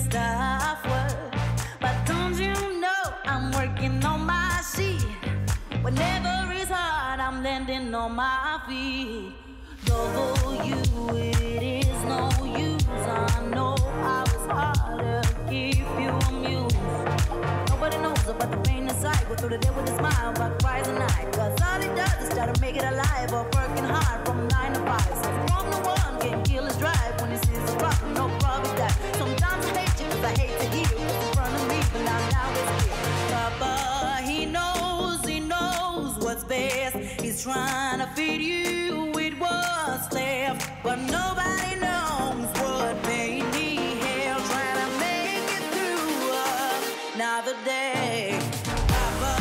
stop work. But don't you know I'm working on my sheet? Whenever it's hard, I'm landing on my feet. Though you, it is no use. I know I was hard to keep you amused. Nobody knows about the pain inside. Go through the day with a smile, but cries at night. Cause all it does is try to make it alive. Or working hard from 9 to 5. So from the one can kill his drive. When he sees a problem, no problem that. Sometimes I hate you cause I hate to hear what's in front of me. But now it's here. Papa, he knows what's best. He's trying to feed you with what's left. But nobody knows what made me hell. Trying to make it through another day. Papa,